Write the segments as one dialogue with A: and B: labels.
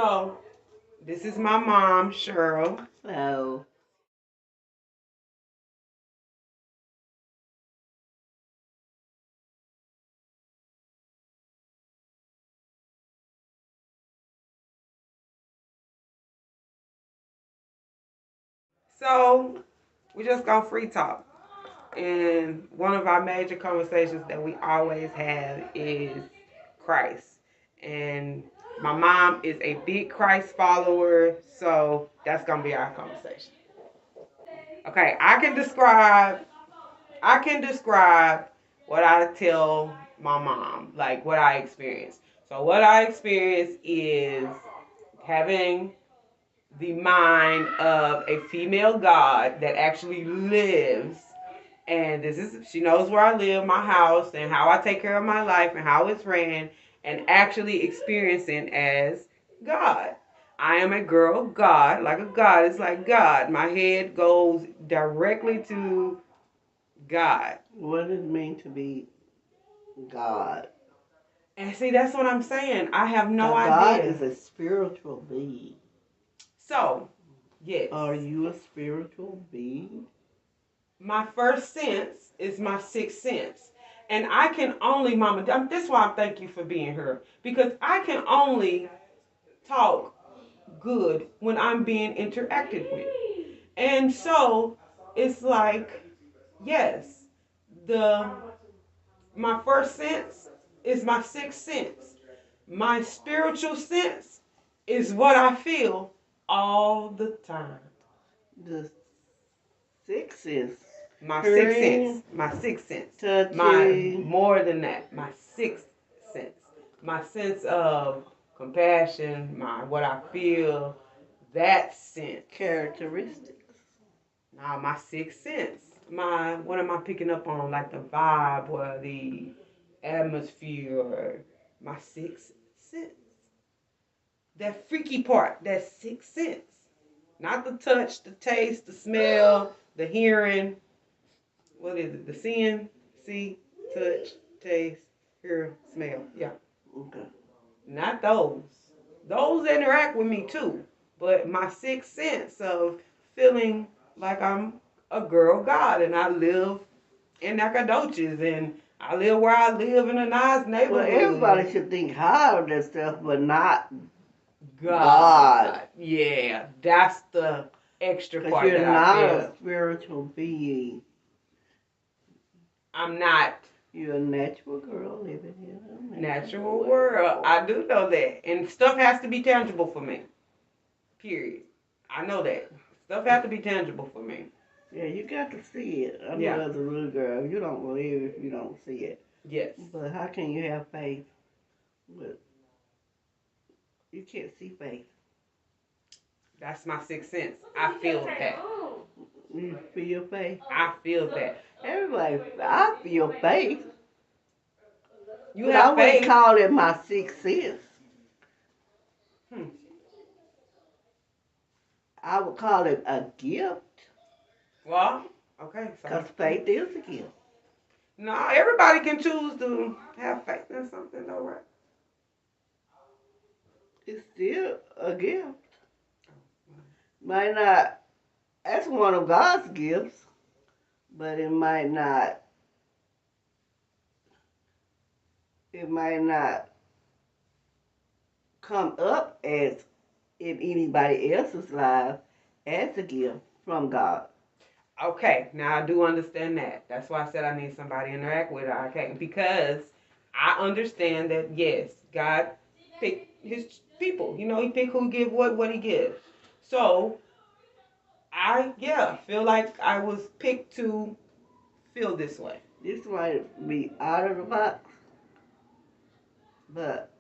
A: So, this is my mom, Cheryl.
B: So,
A: So, we just gonna free talk. And one of our major conversations that we always have is Christ. And my mom is a big Christ follower, so that's gonna be our conversation. Okay, I can describe what I tell my mom, like what I experience. So what I experience is having the mind of a female god that actually lives, and this is, she knows where I live, my house, and how I take care of my life and how it's ran, and actually experiencing as God. I am a girl of God, like a god. It's like God. My head goes directly to God.
B: what does it mean to be God?
A: And see, that's what I'm saying. I have no
B: A God
A: idea.
B: is a spiritual being.
A: So, yes.
B: Are you a spiritual being?
A: My first sense is my sixth sense. And I can only, Mama, this is why I thank you for being here. Because I can only talk good when I'm being interacted with. And so it's like, yes, the my first sense is my sixth sense. My spiritual sense is what I feel all the time.
B: The sixes.
A: My sixth sense.
B: Hearing,
A: My sixth sense. My
B: touching,
A: more than that. My sixth sense. My sense of compassion. My what I feel. That sense.
B: characteristics.
A: Now my sixth sense. My what am I picking up on? Like the vibe or the atmosphere or my sixth sense. That freaky part. That sixth sense. Not the touch, the taste, the smell, the hearing. What is it? The seeing, see, touch, taste, hear, smell. Yeah.
B: Okay.
A: Not those. Those interact with me too. But my sixth sense of feeling like I'm a girl god and I live in Nacogdoches and I live where I live in a nice
B: Well, everybody
A: neighborhood.
B: should think high of themselves, but not
A: God.
B: God.
A: Yeah, that's the extra
B: Because
A: part
B: you're
A: that I
B: not a
A: feel.
B: spiritual being.
A: I'm not
B: You're a natural girl living in a
A: natural world. I do know that. And stuff has to be tangible for me. Period. I know that. Stuff has to be tangible for me.
B: Yeah, you got to see it. I know
A: Yeah.
B: as a little girl, you don't believe if you don't see it.
A: Yes.
B: But how can you have faith? But you can't see faith.
A: That's my sixth sense. I feel that.
B: You feel faith.
A: I feel that.
B: Everybody, I feel faith,
A: You
B: but I
A: have
B: wouldn't
A: faith.
B: call it my sixth sense.
A: Hmm.
B: I would call it a gift,
A: Well, okay. So,
B: because faith is a gift.
A: no, everybody can choose to have faith in something, though, right?
B: It's still a gift. Might not, that's one of God's gifts, but it might not come up as in anybody else's life as a gift from God.
A: Okay, now I do understand that. That's why I said I need somebody to interact with. I can't because I understand that yes, God picked His people. You know, He picked who give what He gives. So I feel like I was picked to feel this way.
B: This might be out of the box, but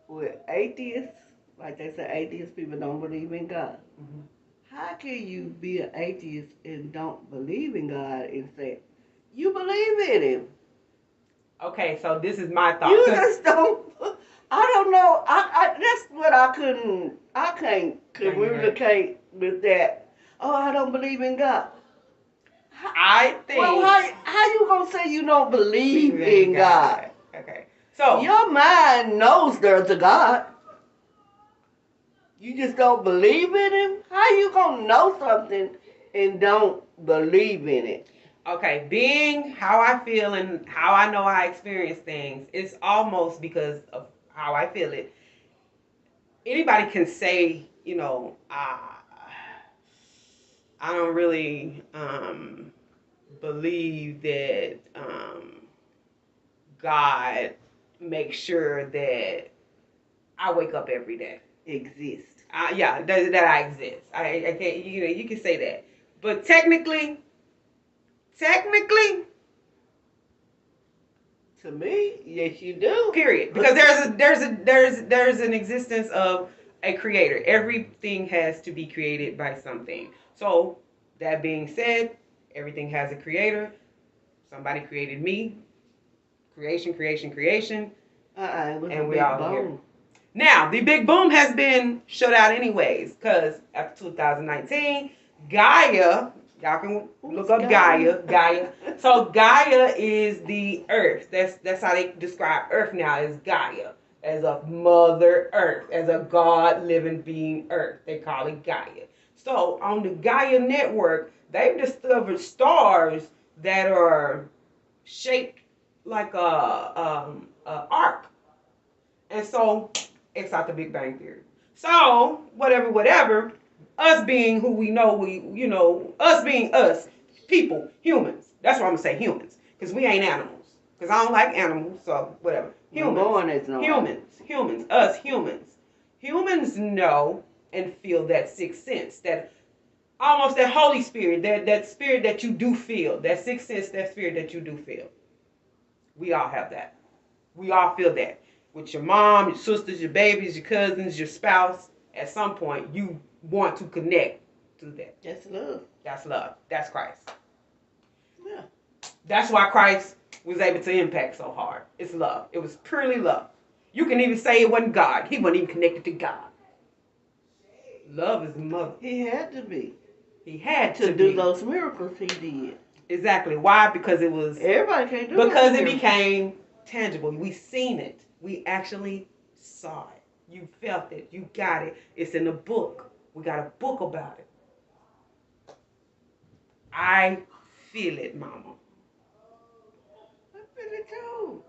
B: with atheists, like they say, atheist people don't believe in God.
A: Mm-hmm.
B: How can you be an atheist and don't believe in God and say you believe in Him?
A: Okay, so this is my thought.
B: You just don't. I don't know. That's what I couldn't. I can't communicate with that. Oh, I don't believe in God.
A: I think.
B: Well, how you gonna say you don't believe in God?
A: Okay, so
B: Your mind knows there's a God. You just don't believe in him? How you gonna know something and don't believe in it?
A: Okay, being how I feel and how I know I experience things, it's almost because of how I feel it. Anybody can say, I don't really believe that God makes sure that I wake up every day.
B: Exist.
A: Yeah, that I exist. I can't. You can say that, but technically,
B: To me, yes, you do.
A: period. Because there's an existence of a creator. Everything has to be created by something. So that being said, everything has a creator. Somebody created me. Creation, creation, creation,
B: It was a
A: and we
B: big
A: all
B: bone.
A: here. Now, the big boom has been shut out anyways, because after 2019, Gaia, y'all can look up Gaia. So Gaia is the earth. That's how they describe earth now, is Gaia. As a mother earth, as a God living being earth. They call it Gaia. So on the Gaia network, they've discovered stars that are shaped like a arc. And so it's out the Big Bang Theory. So, whatever, us being who we know, us being us, people, humans. That's what I'm gonna say, humans. Because we ain't animals. Because I don't like animals, so whatever. Humans, us humans. Humans know and feel that sixth sense, that almost that Holy Spirit, that spirit that you do feel, that sixth sense, that spirit that you do feel. We all have that. We all feel that. With your mom, your sisters, your babies, your cousins, your spouse, at some point you want to connect to that.
B: That's love.
A: That's love. That's Christ.
B: Yeah.
A: That's why Christ was able to impact so hard. It's love. It was purely love. You can even say it wasn't God. He wasn't even connected to God. Love is the mother.
B: He had to be.
A: He had
B: to do those miracles he did.
A: Exactly. Why? Because it was.
B: Everybody can't do it.
A: Because it became tangible. We seen it. We actually saw it. You felt it. You got it. It's in the book. We got a book about it. I feel it, Mama.
B: I feel it too.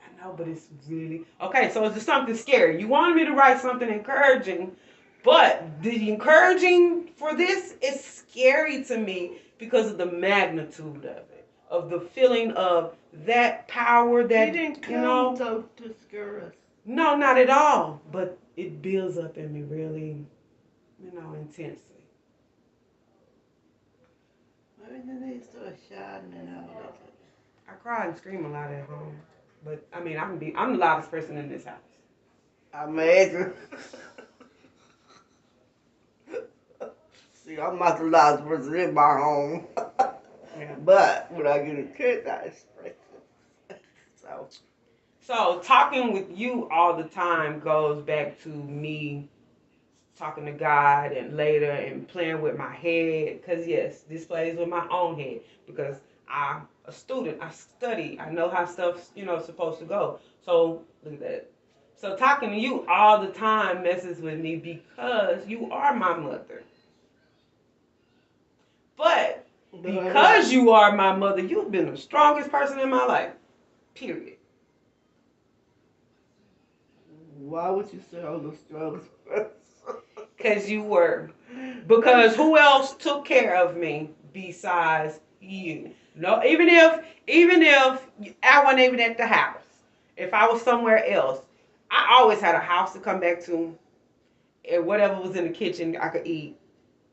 A: I know, but it's really okay. So it's something scary. You wanted me to write something encouraging, but the encouraging for this is scary to me because of the magnitude of it, of the feeling of that power that
B: He didn't come so to scare us.
A: No, not at all. But it builds up in me really, intensely.
B: Maybe then they start shouting and all that.
A: I cry and scream a lot at home, but I mean, I'm the loudest person in this house.
B: I imagine. See, I'm not the loudest person in my home.
A: Yeah.
B: But when I get a chance, I express it.
A: So talking with you all the time goes back to me talking to God and later and playing with my head. Because yes, this plays with my own head because I'm a student. I study. I know how stuff's supposed to go. So look at that. So talking to you all the time messes with me because you are my mother. But because you are my mother, you've been the strongest person in my life. Period.
B: Why would you say I'm the strongest person?
A: Because you were. Because who else took care of me besides you? No, even if I wasn't even at the house, if I was somewhere else, I always had a house to come back to, and whatever was in the kitchen I could eat.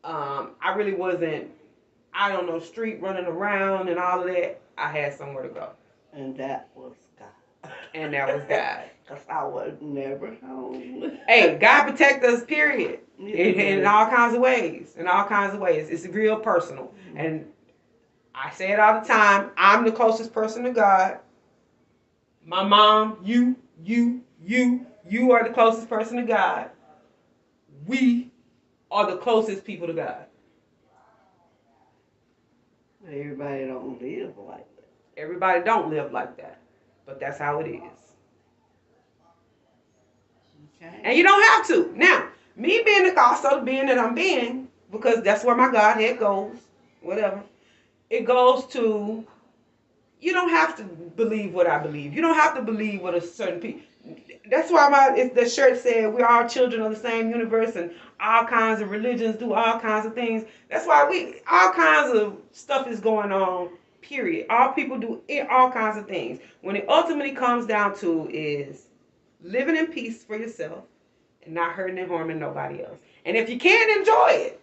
A: I really wasn't, I don't know, street running around and all of that. I had somewhere to go.
B: And that was God.
A: And that was God.
B: Because I was never home.
A: Hey, God protect us, period. In all kinds of ways. In all kinds of ways. It's real personal. And I say it all the time. I'm the closest person to God. My mom, you are the closest person to God. We are the closest people to God.
B: Everybody don't live like that.
A: Everybody don't live like that. But that's how it is.
B: Okay.
A: And you don't have to. Now, Me being also being that I'm being, because that's where my Godhead goes, whatever. It goes to, you don't have to believe what I believe. You don't have to believe what a certain people. That's why the shirt said we're all children of the same universe and all kinds of religions do all kinds of things. That's why all kinds of stuff is going on. Period. All people do all kinds of things. When it ultimately comes down to is living in peace for yourself and not hurting and harming nobody else. And if you can't enjoy it,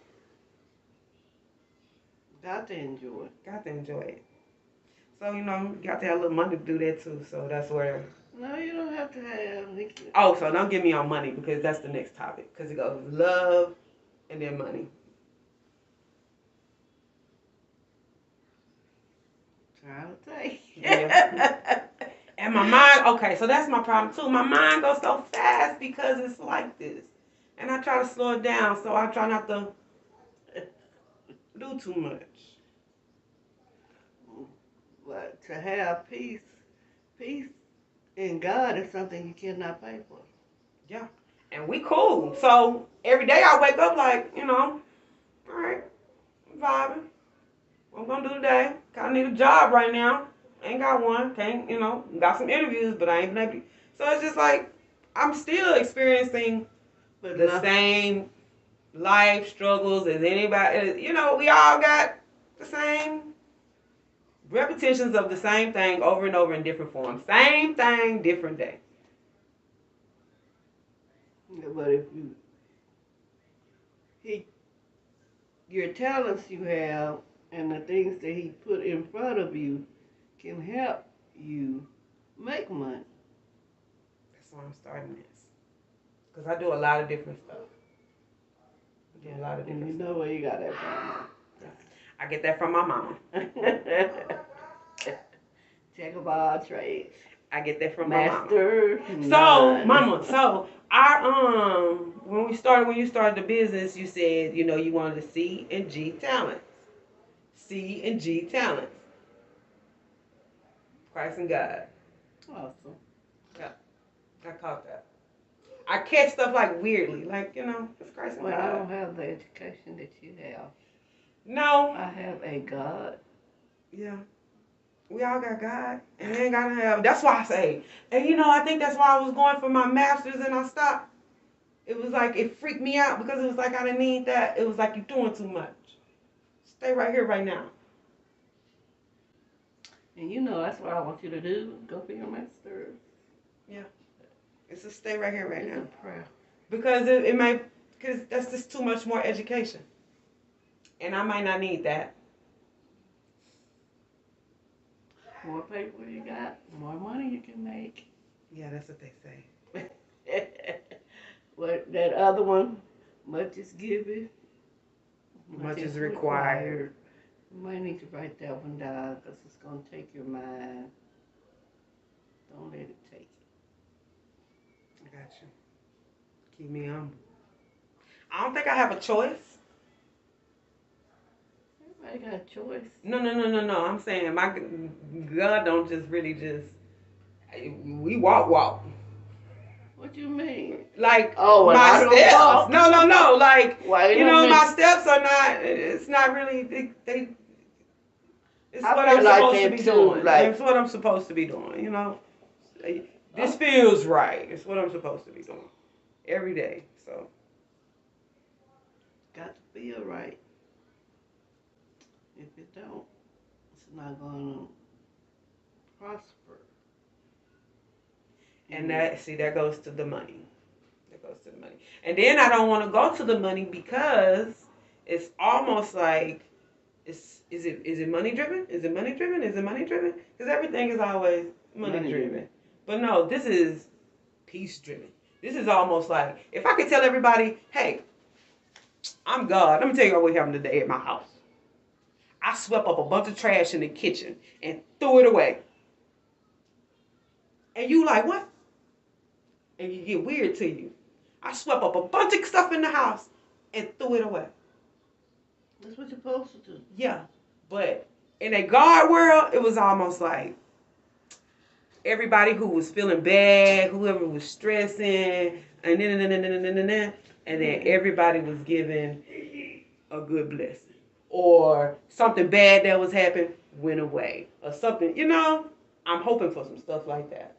B: got to enjoy.
A: got to enjoy it. So you got to have a little money to do that too. So that's where.
B: No, you don't have to have.
A: Oh, so don't give me on money because that's the next topic. Because it goes love and then money.
B: Trying to take.
A: Yeah. And my mind, okay, so that's my problem too. My mind goes so fast because it's like this. And I try to slow it down, so I try not to do too much.
B: But to have peace in God is something you cannot pay for.
A: Yeah. And we cool. So every day I wake up like, all right, I'm vibing. What I'm gonna do today? I need a job right now. Ain't got one. Can't, got some interviews, but I ain't been able to. So it's just like I'm still experiencing the same life struggles as anybody. We all got the same repetitions of the same thing over and over in different forms. Same thing, different day.
B: Yeah, but if your talents you have and the things that he put in front of you can help you make money.
A: That's why I'm starting this. Because I do a lot of different stuff. I do a lot of different
B: stuff. You know where you got that from?
A: I get that from my mama.
B: Jack of all trades.
A: I get that from
B: Master.
A: My mama. So our when you started the business, you said, you wanted a C and G talents. C and G talents. Christ and God.
B: Awesome.
A: Yeah. I caught that. I catch stuff like weirdly, like, it's Christ and God.
B: I don't have the education that you have.
A: No.
B: I have a God.
A: Yeah. We all got God, and they ain't gotta have. That's why I say, and I think that's why I was going for my master's and I stopped. It was like it freaked me out because it was like I didn't need that. It was like you're doing too much. Stay right here, right now.
B: And that's what I want you to do. Go for your master's.
A: Yeah, it's a stay right here, right now.
B: It's a prayer.
A: Because it might, because that's just too much more education, and I might not need that.
B: More paper you got, more money you can make.
A: Yeah, that's what they say.
B: What that other one? Much is given,
A: much is required.
B: You might need to write that one down because it's going to take your mind. Don't let it take it.
A: I got you. Keep me humble. I don't think I have a choice.
B: Everybody got a choice.
A: No. I'm saying my God don't just really just. We walk.
B: What do you mean?
A: Like my steps. No. Like my steps are not. It's not really. They it's what I'm supposed to be doing. It's what I'm supposed to be doing. This feels right. It's what I'm supposed to be doing every day. So.
B: Got to feel right. If it don't, it's not going to prosper.
A: And that goes to the money. That goes to the money. And then I don't want to go to the money because it's almost like is it money driven? Is it money driven? Is it money driven? Because everything is always money driven. But no, this is peace driven. This is almost like if I could tell everybody, hey, I'm God. Let me tell you what happened today at my house. I swept up a bunch of trash in the kitchen and threw it away. And you like, what? And you get weird to you. I swept up a bunch of stuff in the house and threw it away.
B: That's what you're supposed to do.
A: Yeah. But in a God world, it was almost like everybody who was feeling bad, whoever was stressing, and then and then everybody was given a good blessing, or something bad that was happening went away, or something. I'm hoping for some stuff like that.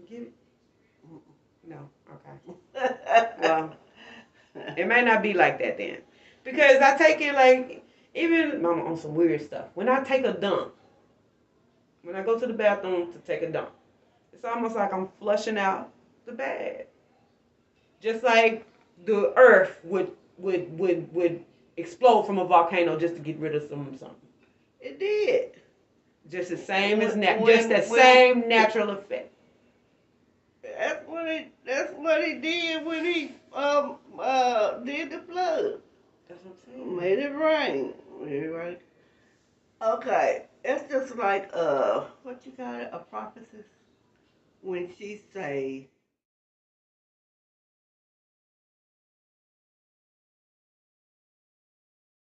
A: Get it? No. Okay. Well, it may not be like that then, because I take it like even mama on some weird stuff. When I take a dump, when I go to the bathroom to take a dump, it's almost like I'm flushing out the bad. Just like the earth would explode from a volcano just to get rid of something.
B: It did.
A: Just the same as just the same natural effect.
B: That's what he did when he did the flood.
A: That's what I'm saying.
B: Made it rain. Right. Okay. It's just like what you got it, a prophetess when she say